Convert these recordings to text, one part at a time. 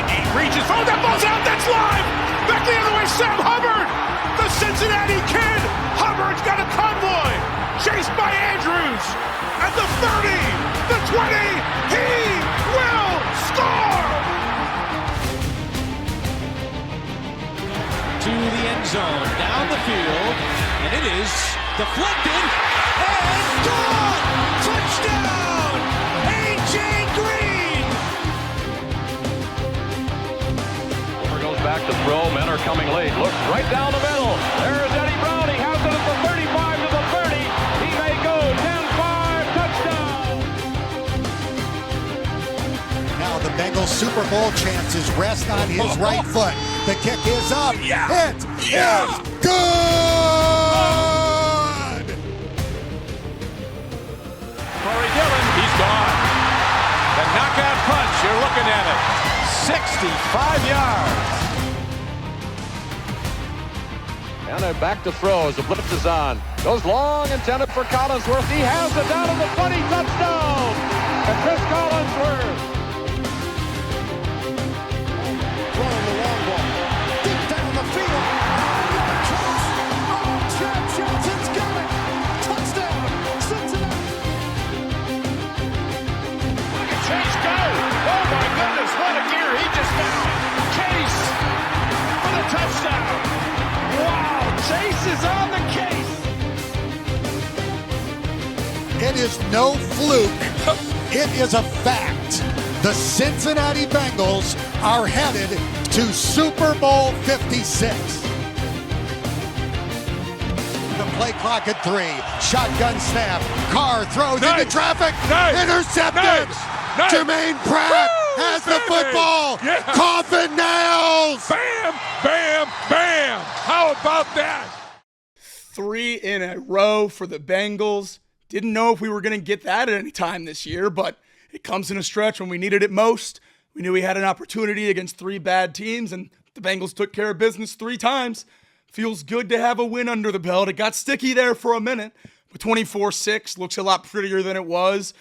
looking, reaches, that ball's out, that's live! Back the other way, Sam Hubbard! The Cincinnati Kid! Hubbard's got a convoy! Chased by Andrews! At the 30, the 20, he will score! To the end zone, down the field, and it is deflected, and gone! Touchdown! A.J. Green! Over goes back to throw, men are coming late, looks right down the middle, there's Eddie Brown, he has it at the 35 to the 30, he may go, 10-5, touchdown! Now the Bengals Super Bowl chances rest on his right foot. The kick is up. Yeah. It is good! Corey Dillon, he's gone. The knockout punch, you're looking at it. 65 yards. And they're back to throw as the blitz is on. Goes long, intended for Collinsworth. He has it down to the 20, touchdown! And Chris Collinsworth. Throwing the long ball. Deep down the field. Chad Johnson's got it. Touchdown, Cincinnati. Look at Chase go! Oh my goodness, what a gear he just found! Chase for the touchdown! Wow, Chase is on the case! It is no fluke. It is a fact. The Cincinnati Bengals are headed to Super Bowl 56. The play clock at 3. Shotgun snap. Carr throws into traffic. Intercepted. Jermaine Pratt has the football. Yeah. Coffin nails. Bam, bam, bam! How about that? 3 in a row for the Bengals. Didn't know if we were going to get that at any time this year, but it comes in a stretch when we needed it most. We knew we had an opportunity against 3 bad teams, and the Bengals took care of business 3 times. Feels good to have a win under the belt. It got sticky there for a minute, but 24-6 looks a lot prettier than it was.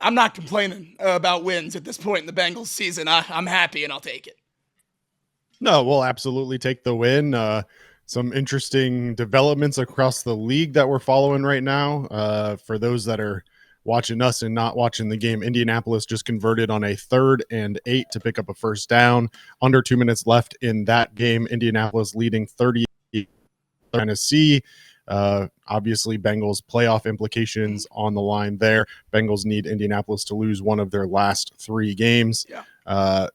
I'm not complaining about wins at this point in the Bengals season. I'm happy, and I'll take it. No, we'll absolutely take the win. Some interesting developments across the league that we're following right now. For those that are watching us and not watching the game, Indianapolis just converted on a 3rd and 8 to pick up a first down. Under 2 minutes left in that game. Indianapolis leading 30 Tennessee. Obviously, Bengals playoff implications on the line there. Bengals need Indianapolis to lose one of their last 3 games. Yeah.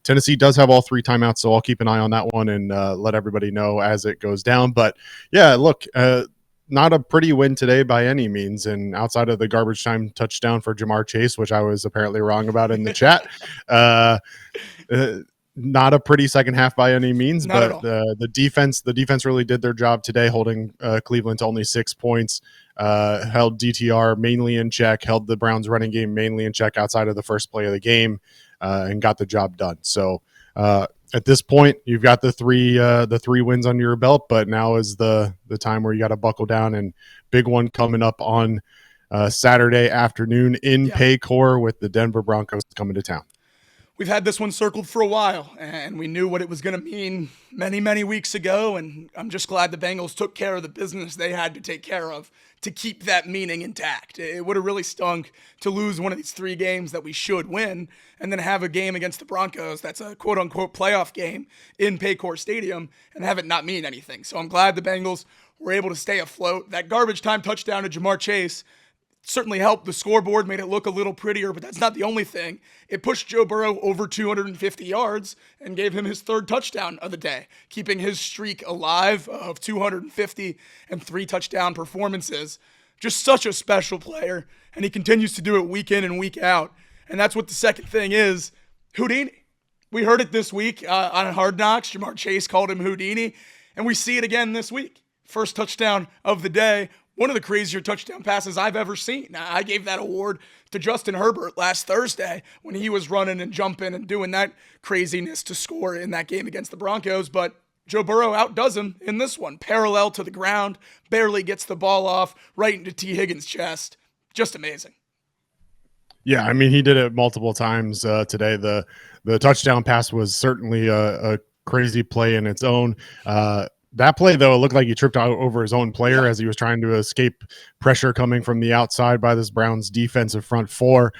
Tennessee does have all 3 timeouts, so I'll keep an eye on that one and let everybody know as it goes down. But yeah, look, not a pretty win today by any means. And outside of the garbage time touchdown for Jamar Chase, which I was apparently wrong about in the chat, not a pretty second half by any means. Not but the defense really did their job today, holding Cleveland to only 6 points. Held DTR mainly in check, held the Browns running game mainly in check outside of the first play of the game, and got the job done. So at this point, you've got the three wins under your belt, but now is the time where you got to buckle down, and big one coming up on Saturday afternoon in Paycor with the Denver Broncos coming to town. We've had this one circled for a while, and we knew what it was going to mean many, many weeks ago, and I'm just glad the Bengals took care of the business they had to take care of to keep that meaning intact. It would have really stunk to lose one of these 3 games that we should win and then have a game against the Broncos that's a quote-unquote playoff game in Paycor Stadium and have it not mean anything. So I'm glad the Bengals were able to stay afloat. That garbage time touchdown to Jamar Chase certainly helped the scoreboard, made it look a little prettier, but that's not the only thing. It pushed Joe Burrow over 250 yards and gave him his 3rd touchdown of the day, keeping his streak alive of 250 and 3 touchdown performances. Just such a special player, and he continues to do it week in and week out. And that's what the second thing is, Houdini. We heard it this week on Hard Knocks. Jamar Chase called him Houdini, and we see it again this week. First touchdown of the day. One of the crazier touchdown passes I've ever seen. I gave that award to Justin Herbert last Thursday when he was running and jumping and doing that craziness to score in that game against the Broncos. But Joe Burrow outdoes him in this one. Parallel to the ground, barely gets the ball off, right into T. Higgins' chest. Just amazing. Yeah, I mean, he did it multiple times today. The touchdown pass was certainly a crazy play in its own. That play, though, it looked like he tripped out over his own player as he was trying to escape pressure coming from the outside by this Browns defensive front four.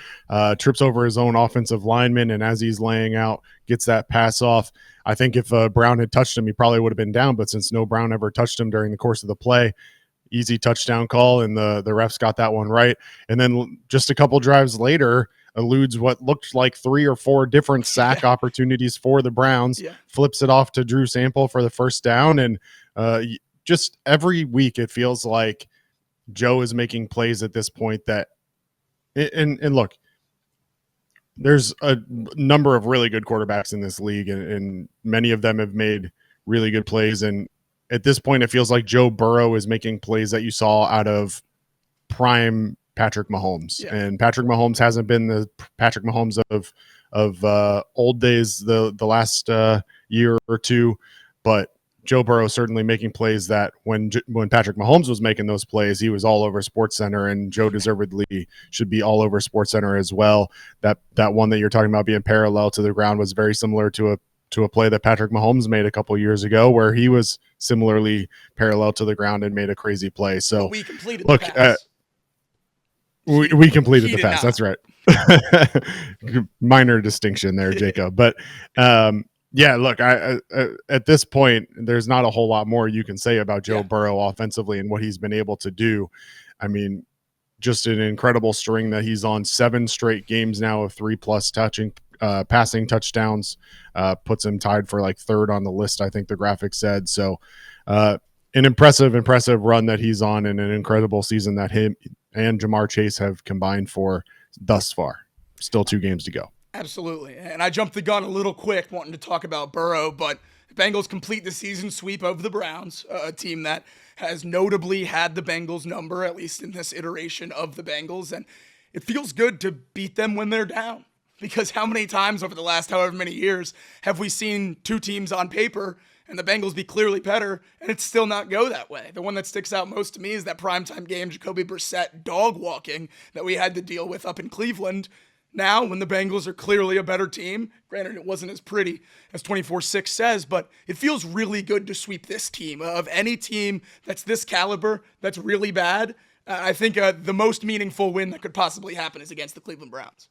Trips over his own offensive lineman, and as he's laying out, gets that pass off. I think if Brown had touched him, he probably would have been down, but since no Brown ever touched him during the course of the play, easy touchdown call, and the refs got that one right. And then just a couple drives later, eludes what looked like 3 or 4 different sack opportunities for the Browns, flips it off to Drew Sample for the first down. And just every week it feels like Joe is making plays at this point that, and look, there's a number of really good quarterbacks in this league, and many of them have made really good plays. And at this point, it feels like Joe Burrow is making plays that you saw out of prime Patrick Mahomes. And Patrick Mahomes hasn't been the Patrick Mahomes of old days the last year or two, but Joe Burrow certainly making plays that when Patrick Mahomes was making those plays, he was all over SportsCenter, and Joe deservedly should be all over SportsCenter as well. That one that you're talking about being parallel to the ground was very similar to a play that Patrick Mahomes made a couple years ago, where he was similarly parallel to the ground and made a crazy play. So we completed the pass. We completed the pass. Not. That's right. Minor distinction there, Jacob. But yeah, look, I at this point, there's not a whole lot more you can say about Joe Burrow offensively and what he's been able to do. I mean, just an incredible string that he's on. 7 straight games now of 3+ passing touchdowns, puts him tied for like 3rd on the list, I think the graphic said. So an impressive run that he's on, and an incredible season that him and Jamar Chase have combined for thus far. Still 2 games to go. Absolutely. And I jumped the gun a little quick wanting to talk about Burrow, but the Bengals complete the season sweep over the Browns, a team that has notably had the Bengals number, at least in this iteration of the Bengals. And it feels good to beat them when they're down, because how many times over the last however many years have we seen 2 teams on paper and the Bengals be clearly better, and it still not go that way? The one that sticks out most to me is that primetime game Jacoby Brissett dog walking that we had to deal with up in Cleveland. Now, when the Bengals are clearly a better team, granted it wasn't as pretty as 24-6 says, but it feels really good to sweep this team. Of any team that's this caliber, that's really bad, I think the most meaningful win that could possibly happen is against the Cleveland Browns.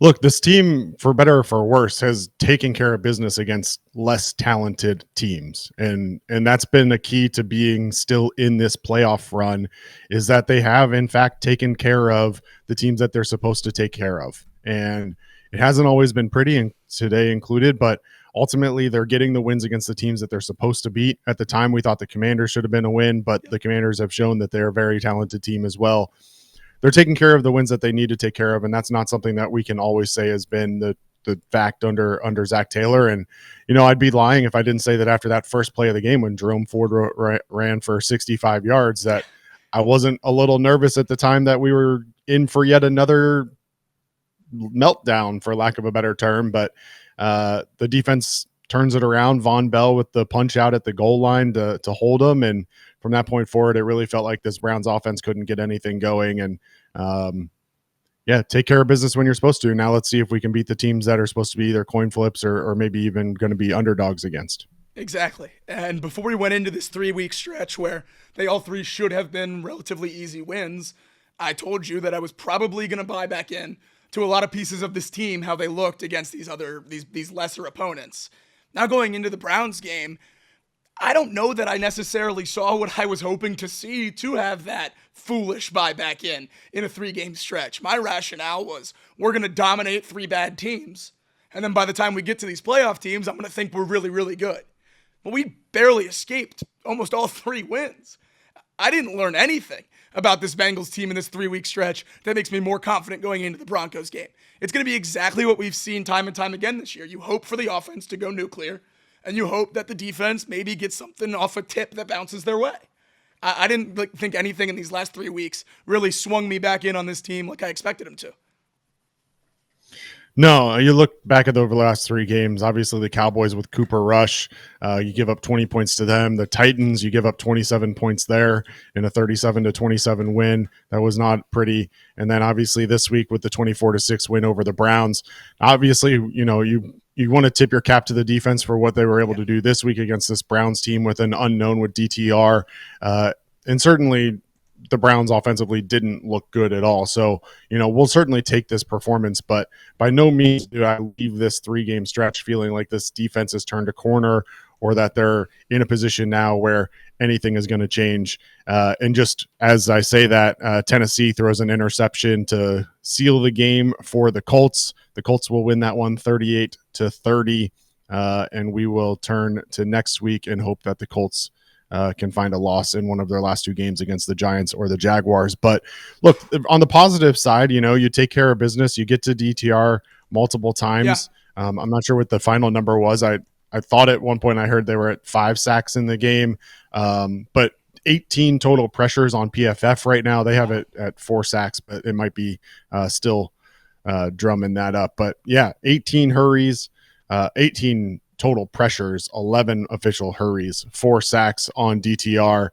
Look, this team, for better or for worse, has taken care of business against less talented teams. And that's been a key to being still in this playoff run, is that they have, in fact, taken care of the teams that they're supposed to take care of. And it hasn't always been pretty, and today included, but ultimately they're getting the wins against the teams that they're supposed to beat. At the time, we thought the Commanders should have been a win, but the Commanders have shown that they're a very talented team as well. They're taking care of the wins that they need to take care of, and that's not something that we can always say has been the fact under Zach Taylor. And, I'd be lying if I didn't say that after that first play of the game when Jerome Ford ran for 65 yards that I wasn't a little nervous at the time that we were in for yet another meltdown, for lack of a better term. But the defense turns it around. Von Bell with the punch out at the goal line to hold them, and from that point forward, it really felt like this Browns offense couldn't get anything going. And take care of business when you're supposed to. Now let's see if we can beat the teams that are supposed to be either coin flips or maybe even going to be underdogs against. Exactly. And before we went into this 3-week stretch where they all 3 should have been relatively easy wins, I told you that I was probably going to buy back in to a lot of pieces of this team, how they looked against these lesser opponents. Now going into the Browns game, I don't know that I necessarily saw what I was hoping to see to have that foolish buyback in a 3-game stretch. My rationale was we're going to dominate 3 bad teams, and then by the time we get to these playoff teams, I'm going to think we're really, really good. But we barely escaped almost all 3 wins. I didn't learn anything about this Bengals team in this 3-week stretch that makes me more confident going into the Broncos game. It's going to be exactly what we've seen time and time again this year. You hope for the offense to go nuclear, and you hope that the defense maybe gets something off a tip that bounces their way. I didn't think anything in these last 3 weeks really swung me back in on this team like I expected them to. No, you look back at the last 3 games. Obviously, the Cowboys with Cooper Rush, you give up 20 points to them. The Titans, you give up 27 points there in a 37-27 win. That was not pretty. And then obviously this week with the 24-6 win over the Browns. Obviously, you want to tip your cap to the defense for what they were able to do this week against this Browns team with an unknown with DTR, and certainly the Browns offensively didn't look good at all. So, we'll certainly take this performance, but by no means do I leave this 3-game stretch feeling like this defense has turned a corner or that they're in a position now where anything is going to change. And just as I say that, Tennessee throws an interception to seal the game for the Colts. The Colts will win that one 38-30. And we will turn to next week and hope that the Colts can find a loss in one of their last 2 games against the Giants or the Jaguars. But look, on the positive side, you take care of business. You get to DTR multiple times. Yeah. I'm not sure what the final number was. I thought at one point I heard they were at 5 sacks in the game, but 18 total pressures on PFF right now. They have it at 4 sacks, but it might be still drumming that up. But yeah, 18 hurries, 18 total pressures, 11 official hurries, 4 sacks on DTR.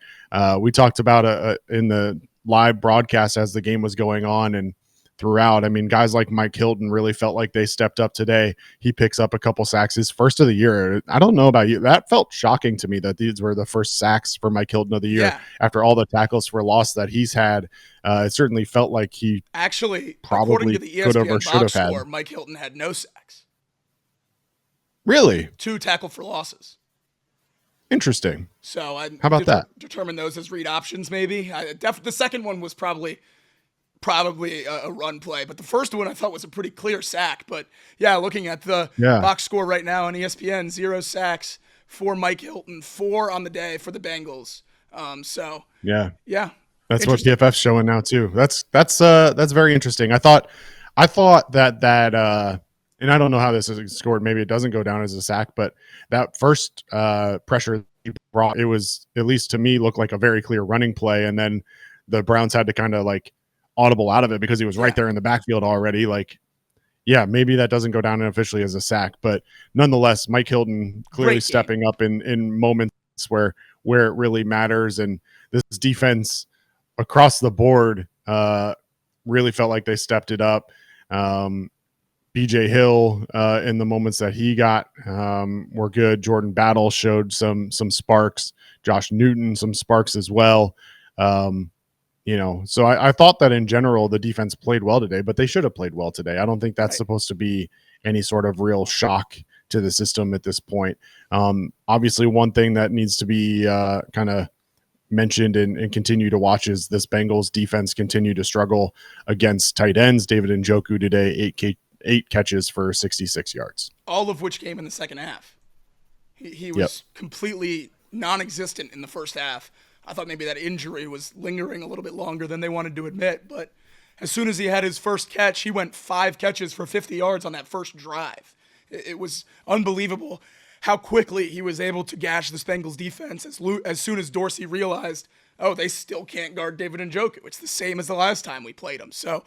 We talked about in the live broadcast as the game was going on and throughout. I mean, guys like Mike Hilton really felt like they stepped up today. He picks up a couple sacks, his first of the year. I don't know about you. That felt shocking to me that these were the first sacks for Mike Hilton of the year after all the tackles for loss that he's had. It certainly felt like he actually, probably according to the ESPN could have or should have had. score, Mike Hilton had no sacks. Really? 2 tackle for losses. Interesting. So how about that? Determine those as read options, maybe. The second one was probably a run play, but the first one I thought was a pretty clear sack. But yeah, looking at the box score right now on ESPN, 0 sacks for Mike Hilton, 4 on the day for the Bengals. Yeah. That's what PFF's showing now too. That's very interesting. I thought that and I don't know how this is scored. Maybe it doesn't go down as a sack, but that first pressure he brought, it was, at least to me, looked like a very clear running play. And then the Browns had to kind of like audible out of it because he was right there in the backfield already. Like, yeah, maybe that doesn't go down officially as a sack, but nonetheless, Mike Hilton clearly stepping up in moments where it really matters. And this defense across the board really felt like they stepped it up. BJ Hill in the moments that he got were good. Jordan Battle showed some sparks. Josh Newton, some sparks as well. So I thought that in general the defense played well today, but they should have played well today. I don't think that's supposed to be any sort of real shock to the system at this point. Obviously, one thing that needs to be kind of mentioned and continue to watch is this Bengals defense continue to struggle against tight ends. David Njoku today, 8 catches for 66 yards. All of which came in the second half. He was completely non-existent in the first half. I thought maybe that injury was lingering a little bit longer than they wanted to admit, but as soon as he had his first catch, he went 5 catches for 50 yards on that first drive. It was unbelievable how quickly he was able to gash this Bengals defense as soon as Dorsey realized, they still can't guard David Njoku. It's the same as the last time we played him. So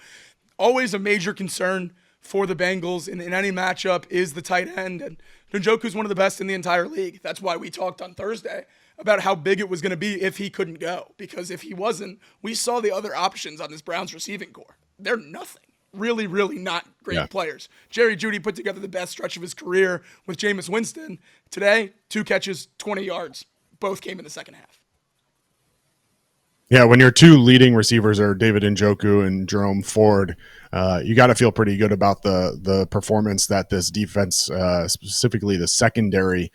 always a major concern for the Bengals in any matchup is the tight end. And Njoku's one of the best in the entire league. That's why we talked on Thursday about how big it was going to be if he couldn't go. Because if he wasn't, we saw the other options on this Browns receiving core. They're nothing. Really, really not great players. Jerry Jeudy put together the best stretch of his career with Jameis Winston. Today, 2 catches, 20 yards. Both came in the second half. Yeah, when your 2 leading receivers are David Njoku and Jerome Ford, you got to feel pretty good about the performance that this defense, specifically the secondary,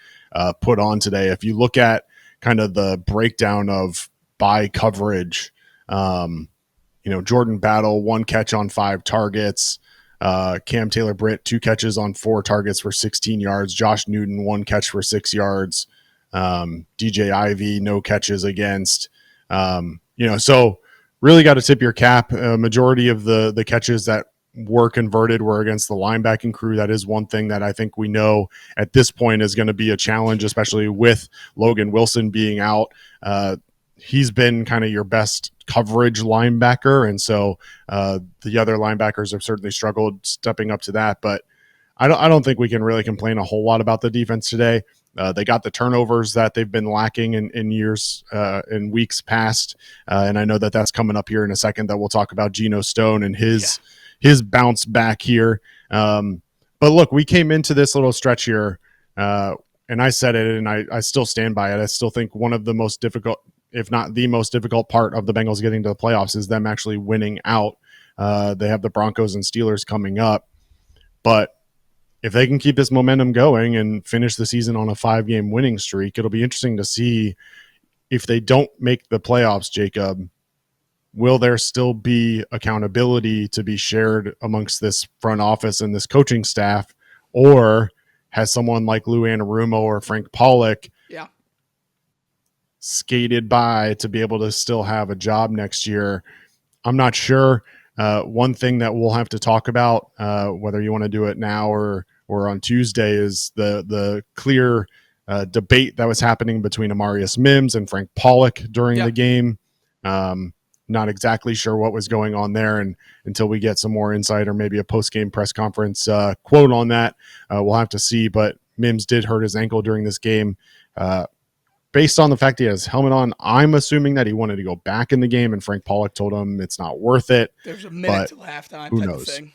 put on today. If you look at kind of the breakdown of by coverage, Jordan Battle, 1 catch on 5 targets. Cam Taylor-Britt, 2 catches on 4 targets for 16 yards. Josh Newton, 1 catch for 6 yards. DJ Ivy, no catches against. So really got to tip your cap. Majority of the catches that were converted were against the linebacking crew. That is one thing that I think we know at this point is going to be a challenge, especially with Logan Wilson being out. He's been kind of your best coverage linebacker. And so the other linebackers have certainly struggled stepping up to that. But I don't think we can really complain a whole lot about the defense today. They got the turnovers that they've been lacking in years, in weeks past. And I know that that's coming up here in a second, that we'll talk about Geno Stone and his bounce back here. But look, we came into this little stretch here, and I said it, and I still stand by it. I still think one of the most difficult, if not the most difficult part of the Bengals getting to the playoffs is them actually winning out. They have the Broncos and Steelers coming up. But if they can keep this momentum going and finish the season on a 5-game winning streak, it'll be interesting to see if they don't make the playoffs, Jacob, will there still be accountability to be shared amongst this front office and this coaching staff, or has someone like Lou Anarumo or Frank Pollock skated by to be able to still have a job next year? I'm not sure. One thing that we'll have to talk about, whether you want to do it now or on Tuesday, is the clear debate that was happening between Amarius Mims and Frank Pollock during the game. Not exactly sure what was going on there, and until we get some more insight or maybe a post-game press conference quote on that, we'll have to see. But Mims did hurt his ankle during this game. Based on the fact he has helmet on, I'm assuming that he wanted to go back in the game, and Frank Pollock told him it's not worth it. There's a minute till halftime. Who knows? Thing.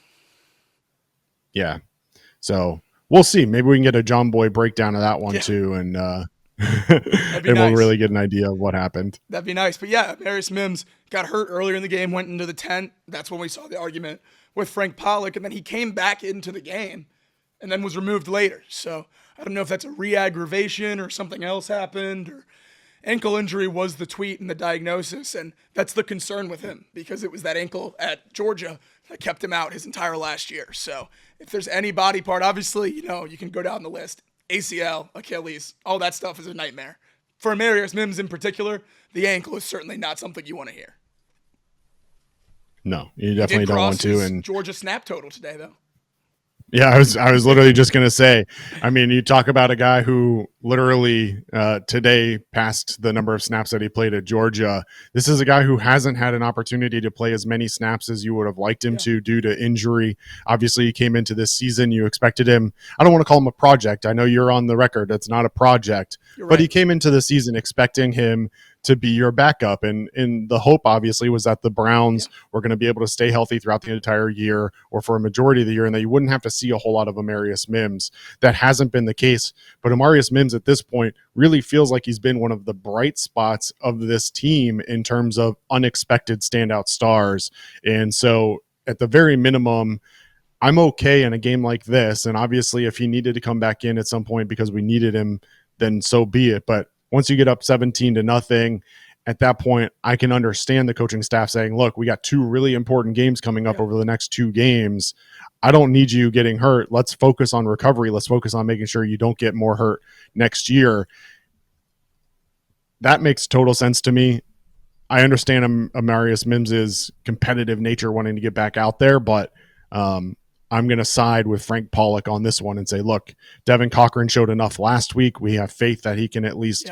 Yeah. So we'll see. Maybe we can get a John Boy breakdown of that one too, and we'll really get an idea of what happened. That'd be nice. But yeah, Amarius Mims got hurt earlier in the game, went into the tent. That's when we saw the argument with Frank Pollock, and then he came back into the game and then was removed later. So I don't know if that's a re-aggravation or something else happened, or ankle injury was the tweet and the diagnosis, and that's the concern with him, because it was that ankle at Georgia that kept him out his entire last year. So if there's any body part, obviously, you can go down the list. ACL, Achilles, all that stuff is a nightmare. For Amarius Mims in particular, the ankle is certainly not something you want to hear. No, you definitely don't want to. And Georgia snap total today, though. Yeah, I was literally just going to say, I mean, you talk about a guy who literally today passed the number of snaps that he played at Georgia. This is a guy who hasn't had an opportunity to play as many snaps as you would have liked him to due to injury. Obviously, he came into this season. You expected him. I don't want to call him a project. I know you're on the record. It's not a project. But he came into the season expecting him to be your backup. And the hope, obviously, was that the Browns were going to be able to stay healthy throughout the entire year, or for a majority of the year, and that you wouldn't have to see a whole lot of Amarius Mims. That hasn't been the case. But Amarius Mims at this point really feels like he's been one of the bright spots of this team in terms of unexpected standout stars. And so at the very minimum, I'm okay in a game like this. And obviously, if he needed to come back in at some point because we needed him, then so be it. But once you get up 17-0, at that point, I can understand the coaching staff saying, look, we got 2 really important games coming up over the next 2 games. I don't need you getting hurt. Let's focus on recovery. Let's focus on making sure you don't get more hurt next year. That makes total sense to me. I understand Amarius Mims' competitive nature wanting to get back out there, but I'm going to side with Frank Pollock on this one and say, look, Devin Cochran showed enough last week. We have faith that he can at least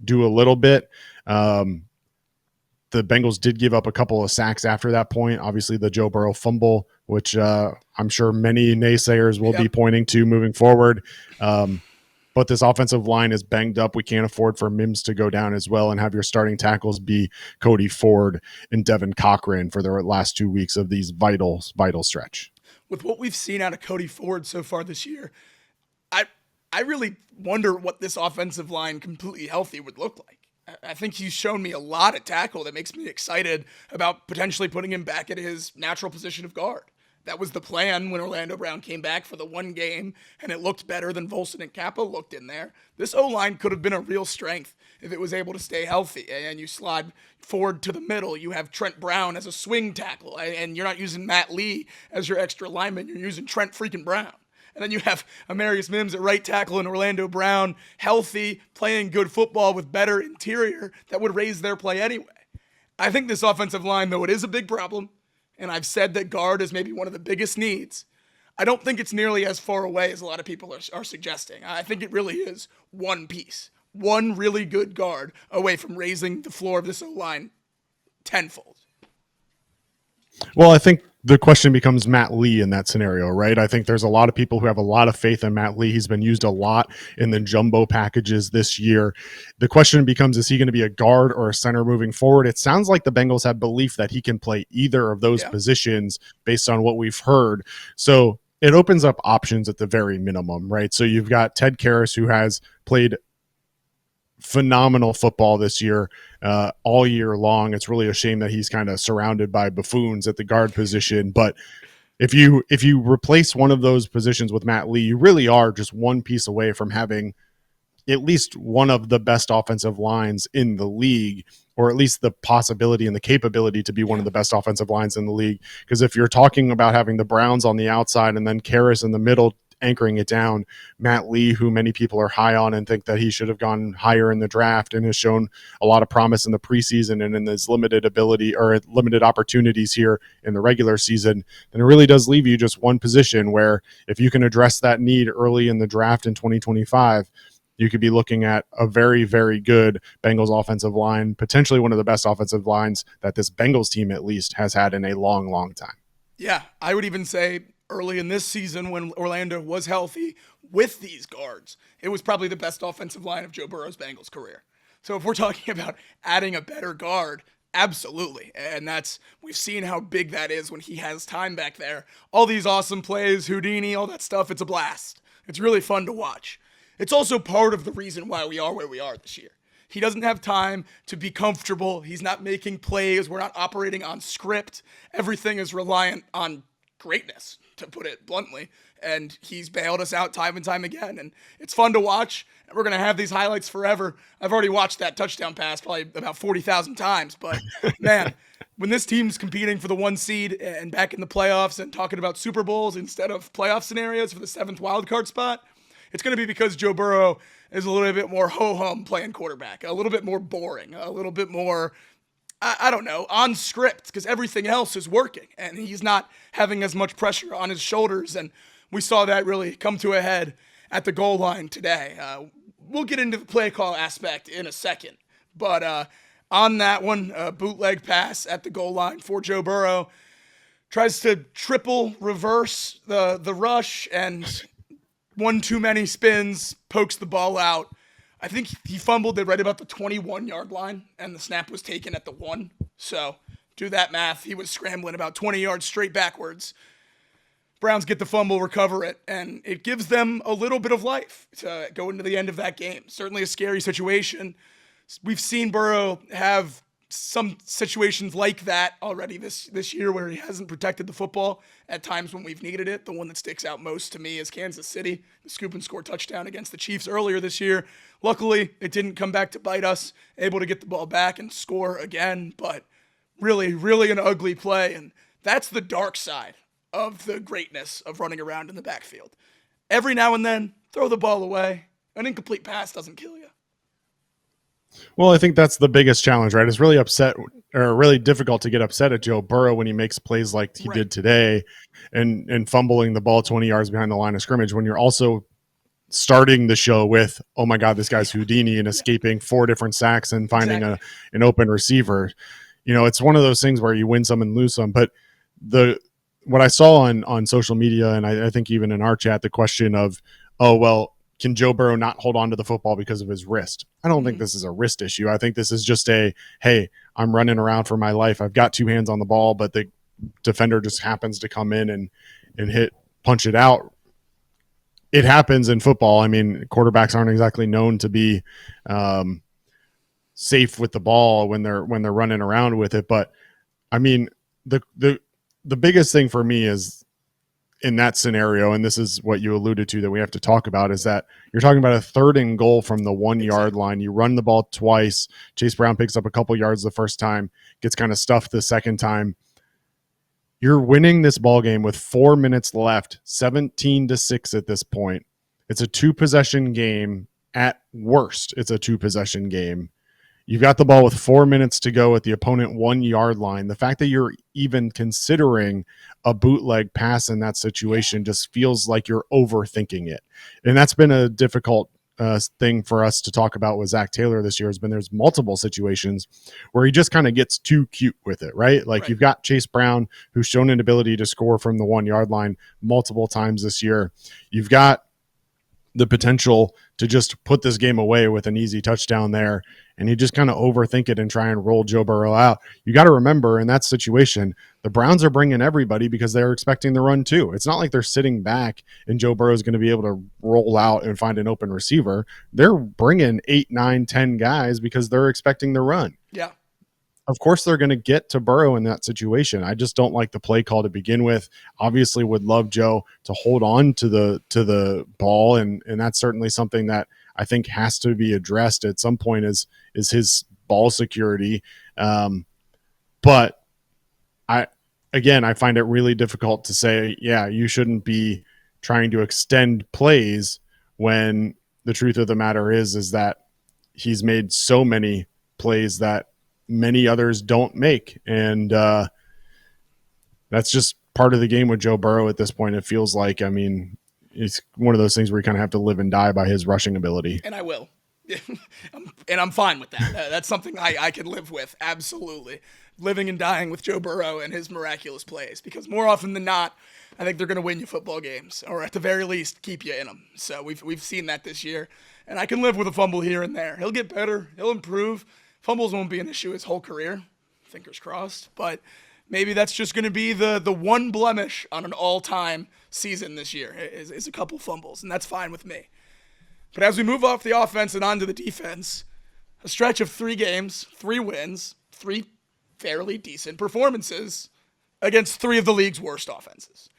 do a little bit. The Bengals did give up a couple of sacks after that point. Obviously, the Joe Burrow fumble, which I'm sure many naysayers will be pointing to moving forward. But this offensive line is banged up. We can't afford for Mims to go down as well and have your starting tackles be Cody Ford and Devin Cochran for the last 2 weeks of these vital stretch. With what we've seen out of Cody Ford so far this year, I really wonder what this offensive line completely healthy would look like. I think he's shown me a lot at tackle that makes me excited about potentially putting him back at his natural position of guard. That was the plan when Orlando Brown came back for the one game, and it looked better than Volson and Kappa looked in there. This O-line could have been a real strength if it was able to stay healthy, and you slide Ford to the middle. You have Trent Brown as a swing tackle, and you're not using Matt Lee as your extra lineman. You're using Trent freaking Brown. And then you have Amarius Mims at right tackle and Orlando Brown healthy, playing good football with better interior that would raise their play anyway. I think this offensive line, though it is a big problem, and I've said that guard is maybe one of the biggest needs, I don't think it's nearly as far away as a lot of people are suggesting. I think it really is one piece, one really good guard away from raising the floor of this O-line tenfold. Well, I think the question becomes Matt Lee in that scenario, right? I think there's a lot of people who have a lot of faith in Matt Lee. He's been used a lot in the jumbo packages this year. The question becomes, is he going to be a guard or a center moving forward? It sounds like the Bengals have belief that he can play either of those positions based on what we've heard. So it opens up options at the very minimum, right? So you've got Ted Karras, who has played phenomenal football this year, all year long. It's really a shame that he's kind of surrounded by buffoons at the guard position. But if you replace one of those positions with Matt Lee, you really are just one piece away from having at least one of the best offensive lines in the league, or at least the possibility and the capability to be one of the best offensive lines in the league. Because if you're talking about having the Browns on the outside and then Karras in the middle anchoring it down, Matt Lee, who many people are high on and think that he should have gone higher in the draft and has shown a lot of promise in the preseason and in his limited ability or limited opportunities here in the regular season, then it really does leave you just one position where if you can address that need early in the draft in 2025, you could be looking at a very, very good Bengals offensive line, potentially one of the best offensive lines that this Bengals team at least has had in a long, long time. Yeah, I would even say early in this season when Orlando was healthy with these guards, it was probably the best offensive line of Joe Burrow's Bengals career. So if we're talking about adding a better guard, absolutely. And we've seen how big that is when he has time back there. All these awesome plays, Houdini, all that stuff, it's a blast. It's really fun to watch. It's also part of the reason why we are where we are this year. He doesn't have time to be comfortable. He's not making plays. We're not operating on script. Everything is reliant on greatness, to put it bluntly. And he's bailed us out time and time again. And it's fun to watch. And we're going to have these highlights forever. I've already watched that touchdown pass probably about 40,000 times. But, man, when this team's competing for the 1 seed and back in the playoffs and talking about Super Bowls instead of playoff scenarios for the 7th wildcard spot, it's going to be because Joe Burrow is a little bit more ho-hum playing quarterback, a little bit more boring, a little bit more, I don't know, on script, because everything else is working and he's not having as much pressure on his shoulders. And we saw that really come to a head at the goal line today. We'll get into the play call aspect in a second, but on that one, a bootleg pass at the goal line for Joe Burrow, tries to triple reverse the rush and one too many spins, pokes the ball out. I think he fumbled it right about the 21-yard line, and the snap was taken at the 1. So do that math. He was scrambling about 20 yards straight backwards. Browns get the fumble, recover it, and it gives them a little bit of life to go into the end of that game. Certainly a scary situation. We've seen Burrow have some situations like that already this year where he hasn't protected the football at times when we've needed it. The one that sticks out most to me is Kansas City, the scoop and score touchdown against the Chiefs earlier this year. Luckily, it didn't come back to bite us, able to get the ball back and score again, but really, really an ugly play. And that's the dark side of the greatness of running around in the backfield. Every now and then, throw the ball away. An incomplete pass doesn't kill you. Well, I think that's the biggest challenge, right? It's really difficult to get upset at Joe Burrow when he makes plays like he did today and fumbling the ball 20 yards behind the line of scrimmage when you're also starting the show with, oh my God, this guy's Houdini and escaping 4 different sacks and finding an open receiver. You know, it's one of those things where you win some and lose some. But what I saw on social media, and I think even in our chat, the question of, oh, well, can Joe Burrow not hold on to the football because of his wrist? I don't think this is a wrist issue. I think this is just hey, I'm running around for my life. I've got 2 hands on the ball, but the defender just happens to come in and punch it out. It happens in football. I mean, quarterbacks aren't exactly known to be safe with the ball when they're running around with it. But I mean, the biggest thing for me is, in that scenario, and this is what you alluded to that we have to talk about, is that you're talking about a 3rd and goal from the 1-yard line. You run the ball twice. Chase Brown picks up a couple yards the first time, gets kind of stuffed the second time. You're winning this ball game with 4 minutes left, 17-6 at this point. It's a 2-possession game. At worst, it's a 2-possession game. You've got the ball with 4 minutes to go at the opponent 1-yard line. The fact that you're even considering a bootleg pass in that situation just feels like you're overthinking it. And that's been a difficult thing for us to talk about with Zach Taylor this year has been there's multiple situations where he just kind of gets too cute with it, right? Like you've got Chase Brown, who's shown an ability to score from the 1 yard line multiple times this year. You've got the potential to just put this game away with an easy touchdown there, and you just kind of overthink it and try and roll Joe Burrow out. You got to remember, in that situation, the Browns are bringing everybody because they're expecting the run too. It's not like they're sitting back and Joe Burrow is going to be able to roll out and find an open receiver. They're bringing 8, 9, 10 guys because they're expecting the run. Yeah. Of course they're going to get to Burrow in that situation. I just don't like the play call to begin with. Obviously would love Joe to hold on to the ball, and that's certainly something that I think has to be addressed at some point is his ball security. But I find it really difficult to say, yeah, you shouldn't be trying to extend plays when the truth of the matter is that he's made so many plays that many others don't make. And that's just part of the game with Joe Burrow at this point. It feels like, I mean, it's one of those things where you kind of have to live and die by his rushing ability. And I will. And I'm fine with that. That's something I can live with. Absolutely. Living and dying with Joe Burrow and his miraculous plays. Because more often than not, I think they're going to win you football games, or at the very least, keep you in them. So we've seen that this year. And I can live with a fumble here and there. He'll get better. He'll improve. Fumbles won't be an issue his whole career. Fingers crossed. But maybe that's just going to be the one blemish on an all-time season this year is a couple fumbles, and that's fine with me. But as we move off the offense and onto the defense, a stretch of 3 games, 3 wins, 3 fairly decent performances against 3 of the league's worst offenses.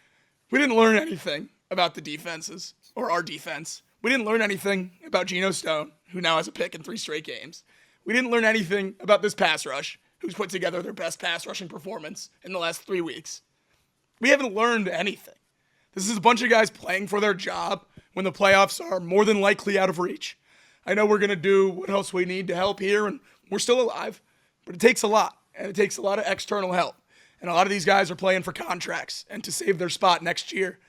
We didn't learn anything about the defenses or our defense. We didn't learn anything about Geno Stone, who now has a pick in 3 straight games. We didn't learn anything about this pass rush, who's put together their best pass rushing performance in the last 3 weeks. We haven't learned anything. This is a bunch of guys playing for their job when the playoffs are more than likely out of reach. I know we're going to do what else we need to help here, and we're still alive, but it takes a lot, and it takes a lot of external help. And a lot of these guys are playing for contracts and to save their spot next year.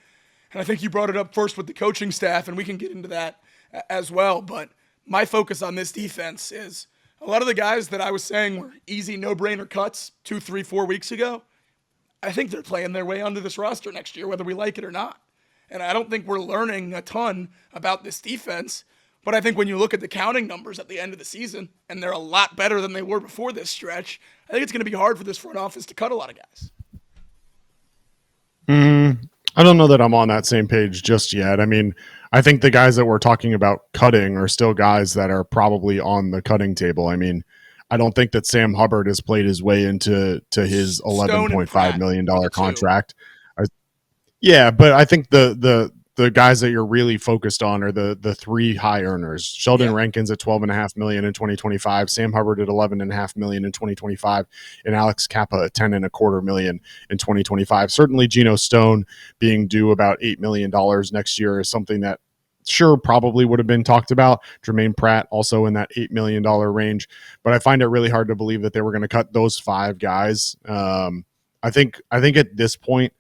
And I think you brought it up first with the coaching staff, and we can get into that as well. But my focus on this defense is a lot of the guys that I was saying were easy, no-brainer cuts 2, 3, 4 weeks ago, I think they're playing their way onto this roster next year, whether we like it or not. And I don't think we're learning a ton about this defense, but I think when you look at the counting numbers at the end of the season, and they're a lot better than they were before this stretch, I think it's going to be hard for this front office to cut a lot of guys. I don't know that I'm on that same page just yet. I mean, I think the guys that we're talking about cutting are still guys that are probably on the cutting table. I mean, I don't think that Sam Hubbard has played his way into his $11.5 million contract. Yeah, but I think the guys that you're really focused on are the 3 high earners. Sheldon Rankins at $12.5 million in 2025, Sam Hubbard at $11.5 million in 2025, and Alex Kappa at $10.25 million in 2025. Certainly, Geno Stone being due about $8 million next year is something that sure probably would have been talked about. Jermaine Pratt also in that $8 million range, but I find it really hard to believe that they were going to cut those 5 guys. I think at this point,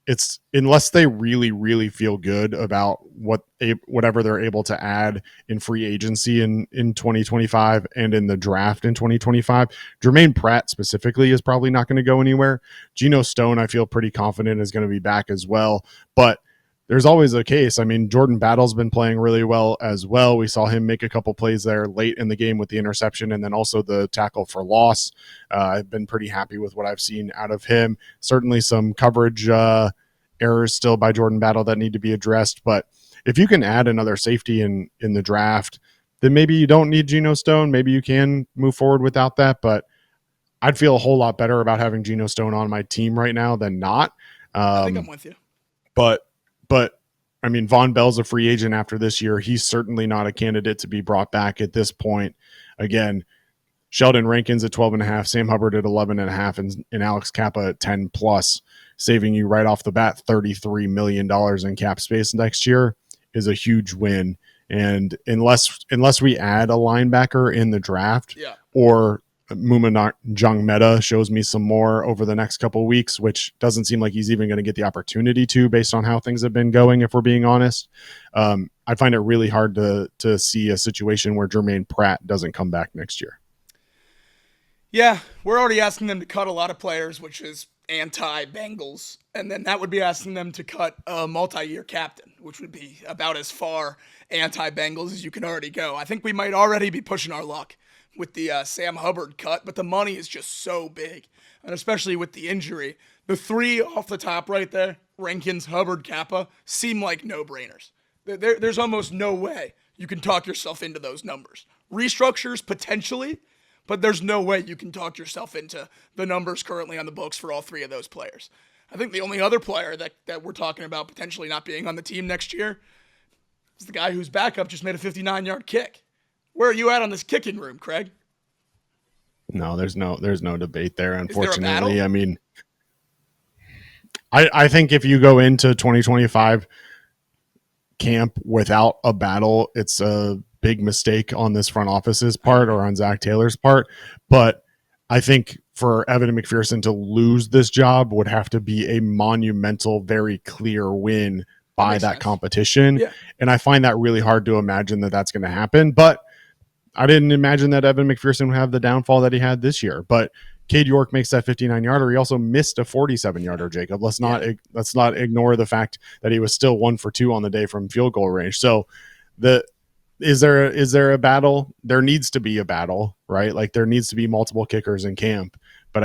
it's unless they really, really feel good about whatever they're able to add in free agency in 2025 and in the draft in 2025. Jermaine Pratt specifically is probably not going to go anywhere. Geno Stone, I feel pretty confident is going to be back as well, but there's always a case. I mean, Jordan Battle's been playing really well as well. We saw him make a couple plays there late in the game with the interception and then also the tackle for loss. I've been pretty happy with what I've seen out of him. Certainly some coverage errors still by Jordan Battle that need to be addressed. But if you can add another safety in the draft, then maybe you don't need Geno Stone. Maybe you can move forward without that. But I'd feel a whole lot better about having Geno Stone on my team right now than not. I think I'm with you. But I mean, Von Bell's a free agent after this year. He's certainly not a candidate to be brought back at this point. Again, Sheldon Rankins at 12.5, Sam Hubbard at 11.5, and Alex Kappa at 10 plus, saving you right off the bat $33 million in cap space next year is a huge win. And unless we add a linebacker in the draft, or Muma Jung Meta shows me some more over the next couple of weeks, which doesn't seem like he's even going to get the opportunity to based on how things have been going, if we're being honest. I find it really hard to see a situation where Jermaine Pratt doesn't come back next year. Yeah, we're already asking them to cut a lot of players, which is anti-Bengals. And then that would be asking them to cut a multi-year captain, which would be about as far anti-Bengals as you can already go. I think we might already be pushing our luck with the Sam Hubbard cut, but the money is just so big. And especially with the injury, the three off the top right there, Rankins, Hubbard, Kappa, seem like no-brainers. There's almost no way you can talk yourself into those numbers. Restructures, potentially, but there's no way you can talk yourself into the numbers currently on the books for all three of those players. I think the only other player that we're talking about potentially not being on the team next year is the guy whose backup just made a 59-yard kick. Where are you at on this kicking room, Craig? No, there's no debate there, unfortunately. Is there a battle? I mean, I think if you go into 2025 camp without a battle, it's a big mistake on this front office's part or on Zach Taylor's part. But I think for Evan McPherson to lose this job would have to be a monumental, very clear win by that competition. Yeah. And I find that really hard to imagine that that's going to happen. But I didn't imagine that Evan McPherson would have the downfall that he had this year. But Cade York makes that 59-yarder. He also missed a 47-yarder, Jacob. Let's not ignore the fact that he was still 1 for 2 on the day from field goal range. So is there a battle? There needs to be a battle, right? Like there needs to be multiple kickers in camp, but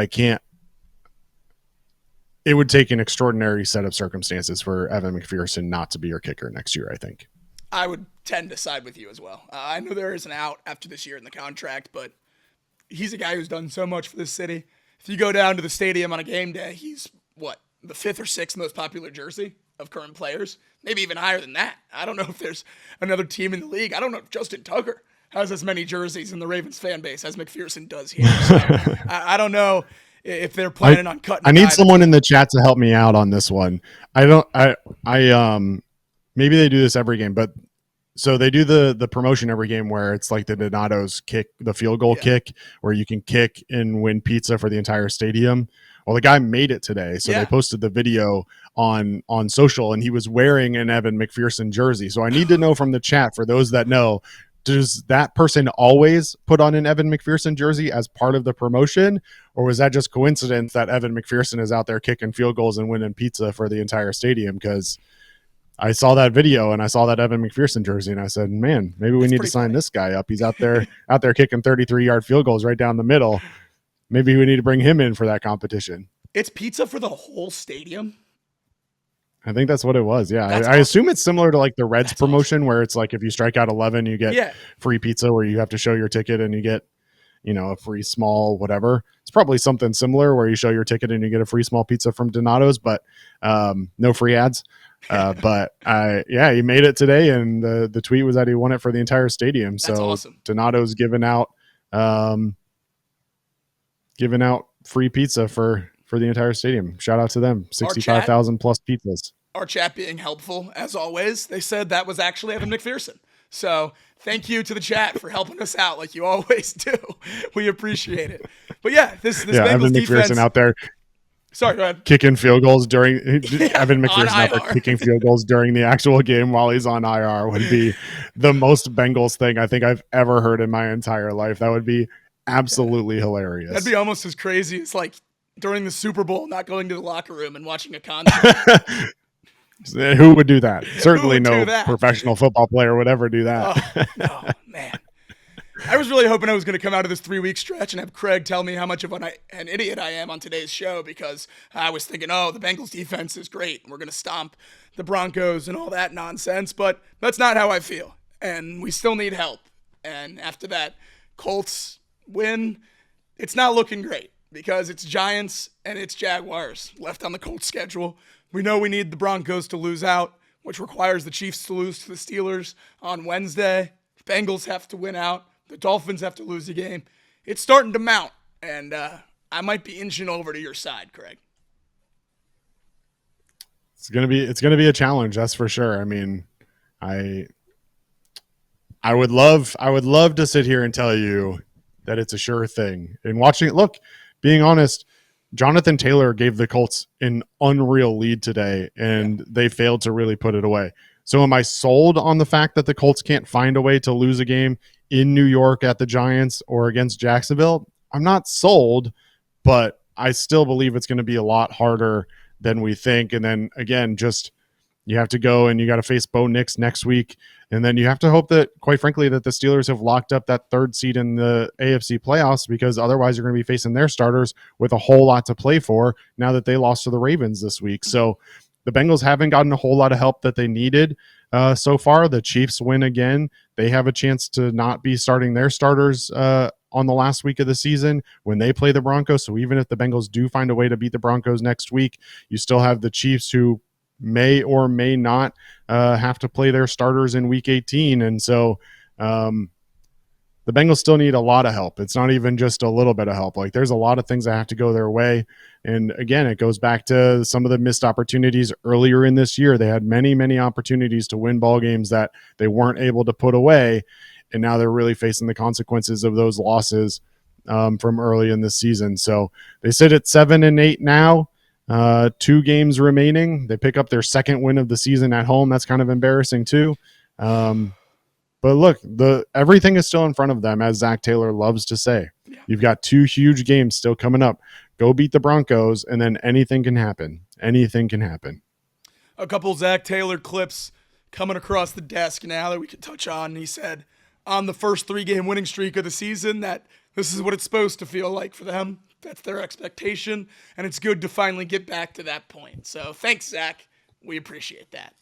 it would take an extraordinary set of circumstances for Evan McPherson not to be your kicker next year, I think. I would tend to side with you as well. I know there is an out after this year in the contract, but he's a guy who's done so much for this city. If you go down to the stadium on a game day, he's the 5th or 6th most popular jersey of current players, maybe even higher than that. I don't know if there's another team in the league. I don't know if Justin Tucker has as many jerseys in the Ravens fan base as McPherson does here. So I don't know if they're planning on cutting. I need someone in the chat to help me out on this one. Maybe they do this every game, but so they do the promotion every game where it's like the Donato's kick, the field goal kick, where you can kick and win pizza for the entire stadium. Well, the guy made it today, so they posted the video on social, and he was wearing an Evan McPherson jersey. So I need to know from the chat, for those that know, does that person always put on an Evan McPherson jersey as part of the promotion, or was that just coincidence that Evan McPherson is out there kicking field goals and winning pizza for the entire stadium? Because I saw that video and I saw that Evan McPherson jersey, and I said, man, maybe we need to sign this guy up. He's out there kicking 33-yard field goals right down the middle. Maybe we need to bring him in for that competition. It's pizza for the whole stadium? I think that's what it was. Yeah. I assume it's similar to like the Reds promotion where it's like if you strike out 11, you get free pizza, where you have to show your ticket and you get, a free small whatever. It's probably something similar where you show your ticket and you get a free small pizza from Donato's, but no free ads. But he made it today, and the tweet was that he won it for the entire stadium. That's so awesome. Donato's giving out free pizza for the entire stadium. Shout out to them. 65,000 plus pizzas. Our chat being helpful as always. They said that was actually Evan McPherson. So thank you to the chat for helping us out like you always do. We appreciate it. But this Bengals Evan defense McPherson out there. Sorry, go ahead. Kicking field goals during Evan McPherson out there kicking field goals during the actual game while he's on IR would be the most Bengals thing I think I've ever heard in my entire life. That would be absolutely hilarious. That'd be almost as crazy as like during the Super Bowl, not going to the locker room and watching a concert. Who would do that? Certainly no professional football player would ever do that. Oh, man. I was really hoping I was going to come out of this 3-week stretch and have Craig tell me how much of an idiot I am on today's show, because I was thinking, the Bengals defense is great. We're going to stomp the Broncos and all that nonsense, but that's not how I feel. And we still need help. And after that Colts win, it's not looking great because it's Giants and it's Jaguars left on the Colts schedule. We know we need the Broncos to lose out, which requires the Chiefs to lose to the Steelers on Wednesday. Bengals have to win out. The Dolphins have to lose a game. It's starting to mount, and I might be inching over to your side, Craig. It's gonna be a challenge, that's for sure. I mean, I would love to sit here and tell you that it's a sure thing. And watching it, look, being honest, Jonathan Taylor gave the Colts an unreal lead today, and they failed to really put it away. So am I sold on the fact that the Colts can't find a way to lose a game in New York at the Giants or against Jacksonville? I'm not sold, but I still believe it's going to be a lot harder than we think. And then again, just you have to go and you got to face Bo Nix next week. And then you have to hope that, quite frankly, that the Steelers have locked up that third seed in the AFC playoffs, because otherwise you're going to be facing their starters with a whole lot to play for now that they lost to the Ravens this week. So the Bengals haven't gotten a whole lot of help that they needed so far. The Chiefs win again. They have a chance to not be starting their starters on the last week of the season when they play the Broncos. So even if the Bengals do find a way to beat the Broncos next week, you still have the Chiefs, who may or may not have to play their starters in week 18. And so the Bengals still need a lot of help. It's not even just a little bit of help. Like, there's a lot of things that have to go their way. And again, it goes back to some of the missed opportunities earlier in this year. They had many, many opportunities to win ball games that they weren't able to put away. And now they're really facing the consequences of those losses from early in this season. So they sit at 7-8 now. 2 games remaining. They pick up their second win of the season at home. That's kind of embarrassing too. But look, everything is still in front of them, as Zach Taylor loves to say. Yeah. You've got 2 huge games still coming up. Go beat the Broncos, and then anything can happen. Anything can happen. A couple Zach Taylor clips coming across the desk now that we can touch on. He said on the first 3-game winning streak of the season that this is what it's supposed to feel like for them. That's their expectation, and it's good to finally get back to that point. So thanks, Zach. We appreciate that.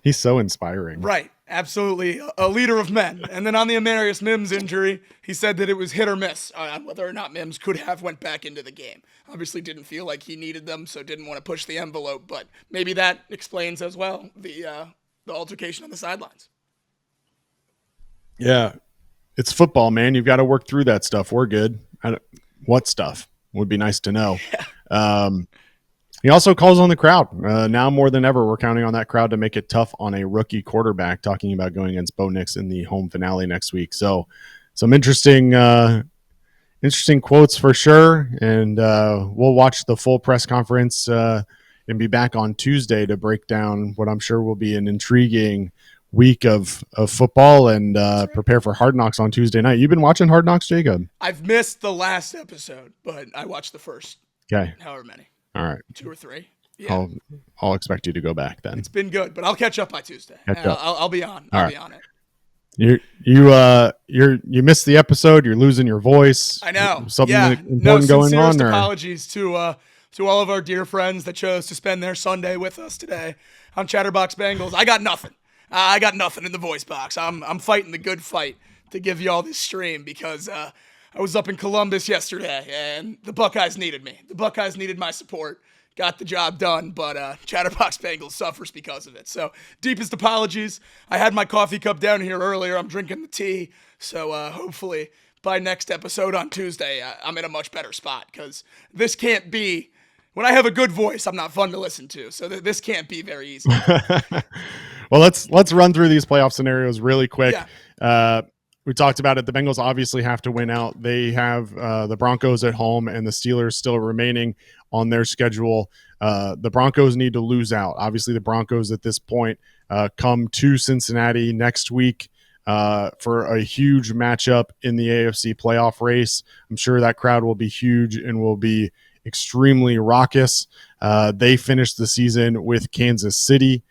He's so inspiring. Right. Absolutely. A leader of men. And then on the Amarius Mims injury, he said that it was hit or miss on whether or not Mims could have went back into the game. Obviously didn't feel like he needed them, so didn't want to push the envelope, but maybe that explains as well the altercation on the sidelines. Yeah. It's football, man. You've got to work through that stuff. We're good. What stuff? Would be nice to know. Yeah. He also calls on the crowd. Now more than ever, we're counting on that crowd to make it tough on a rookie quarterback, talking about going against Bo Nix in the home finale next week. So some interesting quotes for sure. And we'll watch the full press conference and be back on Tuesday to break down what I'm sure will be an intriguing week of football and prepare for Hard Knocks on Tuesday night. You've been watching Hard Knocks, Jacob? I've missed the last episode, but I watched the first. Okay. However many. All right. 2 or 3. Yeah. I'll expect you to go back then. It's been good, but I'll catch up by Tuesday. I'll be on. I'll be on it. You missed the episode. You're losing your voice. I know. Something important going on. Apologies to all of our dear friends that chose to spend their Sunday with us today on Chatterbox Bengals. I got nothing. I got nothing in the voice box. I'm fighting the good fight to give you all this stream because I was up in Columbus yesterday, and the Buckeyes needed me. The Buckeyes needed my support. Got the job done, but Chatterbox Bengals suffers because of it. So, deepest apologies. I had my coffee cup down here earlier. I'm drinking the tea. So, hopefully, by next episode on Tuesday, I'm in a much better spot because this can't be... When I have a good voice, I'm not fun to listen to. So, this can't be very easy. Well, let's run through these playoff scenarios really quick. Yeah. We talked about it. The Bengals obviously have to win out. They have the Broncos at home and the Steelers still remaining on their schedule. The Broncos need to lose out. Obviously, the Broncos at this point come to Cincinnati next week for a huge matchup in the AFC playoff race. I'm sure that crowd will be huge and will be extremely raucous. They finished the season with Kansas City.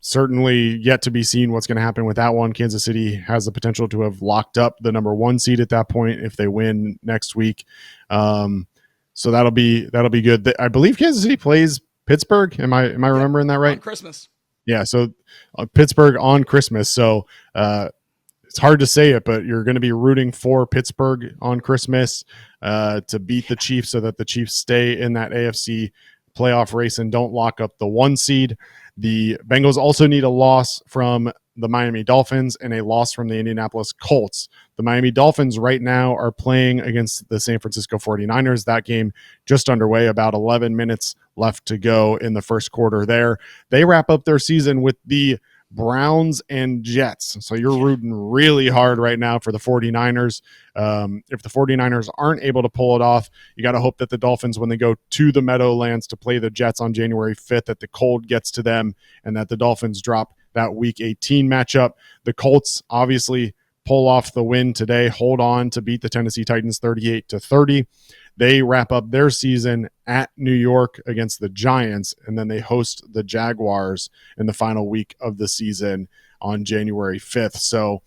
Certainly yet to be seen what's going to happen with that one. Kansas City has the potential to have locked up the number 1 seed at that point if they win next week. So that'll be good. I believe Kansas City plays Pittsburgh. Am I remembering that right? On Christmas. Yeah. So Pittsburgh on Christmas. So it's hard to say it, but you're going to be rooting for Pittsburgh on Christmas to beat the Chiefs so that the Chiefs stay in that AFC playoff race and don't lock up the 1 seed. The Bengals also need a loss from the Miami Dolphins and a loss from the Indianapolis Colts. The Miami Dolphins right now are playing against the San Francisco 49ers. That game just underway, about 11 minutes left to go in the first quarter there. They wrap up their season with the Browns, and Jets. So you're rooting really hard right now for the 49ers. If the 49ers aren't able to pull it off, you got to hope that the Dolphins, when they go to the Meadowlands to play the Jets on January 5th, that the cold gets to them and that the Dolphins drop that Week 18 matchup. The Colts obviously pull off the win today, hold on to beat the Tennessee Titans 38-30. They wrap up their season at New York against the Giants, and then they host the Jaguars in the final week of the season on January 5th. So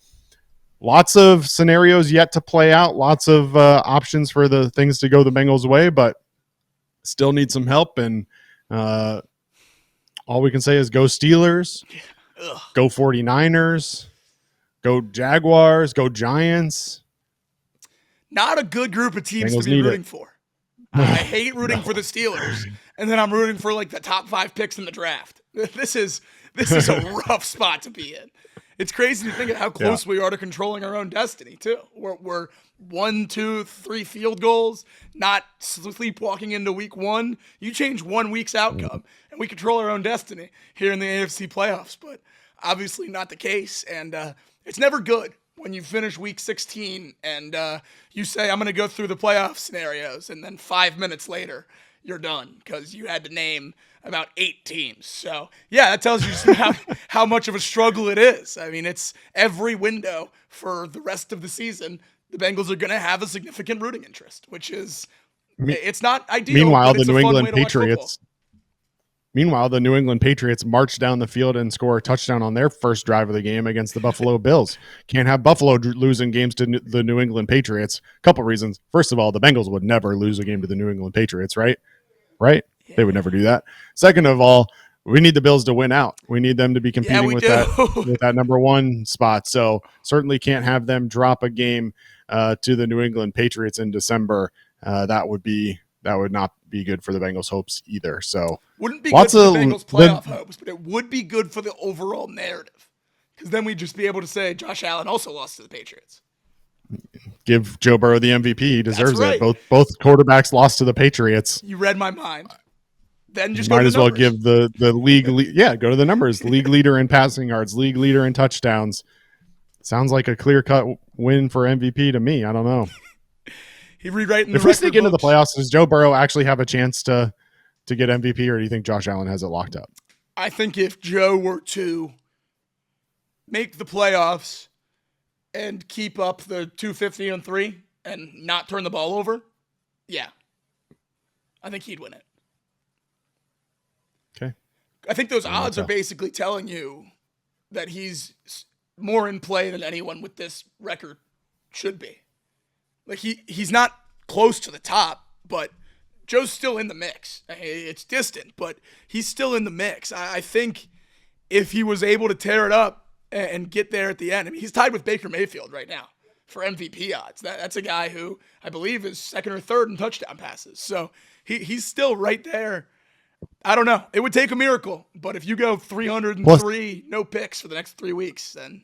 lots of scenarios yet to play out, lots of options for the things to go the Bengals' way, but still need some help. And all we can say is go Steelers, go 49ers, go Jaguars, go Giants. Not a good group of teams Bengals to be need rooting it. for. I hate rooting for the Steelers, and then I'm rooting for like the top 5 picks in the draft. This is a rough spot to be in. It's crazy to think of how close we are to controlling our own destiny too. We're 1, 2, 3 field goals, not sleepwalking into week 1. You change 1 week's outcome, and we control our own destiny here in the AFC playoffs. But obviously not the case, and it's never good when you finish week 16 and you say, I'm going to go through the playoff scenarios, and then 5 minutes later, you're done because you had to name about 8 teams. So, yeah, that tells you just how much of a struggle it is. I mean, it's every window for the rest of the season, the Bengals are going to have a significant rooting interest, which is, it's not ideal. Meanwhile, but it's the a New fun England way to watch football. Patriots. Meanwhile, the New England Patriots march down the field and score a touchdown on their first drive of the game against the Buffalo Bills. Can't have Buffalo losing games to the New England Patriots. Couple reasons. First of all, the Bengals would never lose a game to the New England Patriots, right? Right? Yeah. They would never do that. Second of all, we need the Bills to win out. We need them to be competing with that number 1 spot. So certainly can't have them drop a game to the New England Patriots in December. That would not be good for the Bengals' hopes either. So wouldn't be good for the Bengals' playoff hopes, but it would be good for the overall narrative. Because then we'd just be able to say Josh Allen also lost to the Patriots. Give Joe Burrow the MVP. He deserves right. it. Both quarterbacks lost to the Patriots. You read my mind. Then just might as well numbers. give the league. Go to the numbers. League leader in passing yards. League leader in touchdowns. Sounds like a clear-cut win for MVP to me. I don't know. If we sneak into the playoffs, does Joe Burrow actually have a chance to get MVP, or do you think Josh Allen has it locked up? I think if Joe were to make the playoffs and keep up the 250-3 and not turn the ball over, yeah, I think he'd win it. Okay. I think those odds are basically telling you that he's more in play than anyone with this record should be. Like he's not close to the top, but Joe's still in the mix. It's distant, but he's still in the mix. I think if he was able to tear it up and get there at the end, I mean, he's tied with Baker Mayfield right now for MVP odds. That's a guy who I believe is 2nd or 3rd in touchdown passes. So he's still right there. I don't know. It would take a miracle, but if you go 303, no picks for the next 3 weeks, then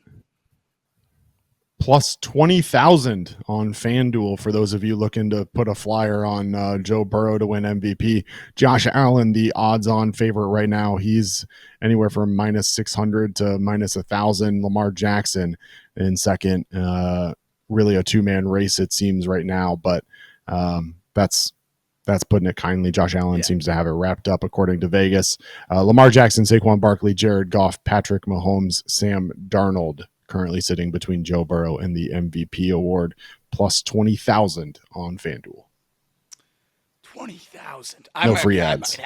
plus 20,000 on FanDuel for those of you looking to put a flyer on Joe Burrow to win MVP. Josh Allen, the odds-on favorite right now. He's anywhere from minus 600 to minus 1,000. Lamar Jackson in second. Really a 2-man race, it seems, right now, but that's putting it kindly. Josh Allen seems to have it wrapped up, according to Vegas. Lamar Jackson, Saquon Barkley, Jared Goff, Patrick Mahomes, Sam Darnold, currently sitting between Joe Burrow and the MVP award, plus 20,000 on FanDuel. 20,000. No free ads.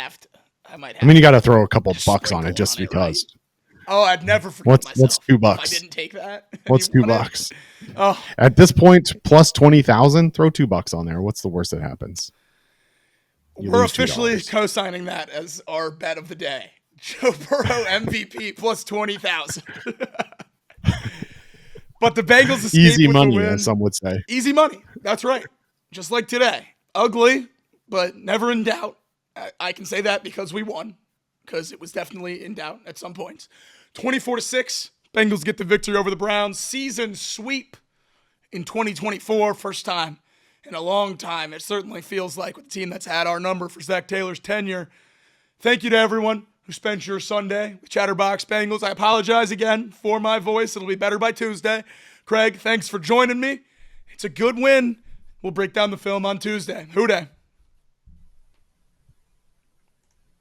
I might have. I mean, you got to throw a couple bucks on it just because. Right? Oh, I'd never forget myself. What's $2? I didn't take that. What's $2? Oh. At this point, plus 20,000, throw $2 on there. What's the worst that happens? We're officially co-signing that as our bet of the day. Joe Burrow MVP plus 20,000. But the Bengals escape easy with money, the win. as some would say. Easy money. That's right. Just like today. Ugly, but never in doubt. I can say that because we won, because it was definitely in doubt at some points. 24-6, Bengals get the victory over the Browns. Season sweep in 2024, first time in a long time. It certainly feels like with a team that's had our number for Zach Taylor's tenure. Thank you to everyone who spent your Sunday with Chatterbox Bengals. I apologize again for my voice. It'll be better by Tuesday. Craig, thanks for joining me. It's a good win. We'll break down the film on Tuesday. Hoo day.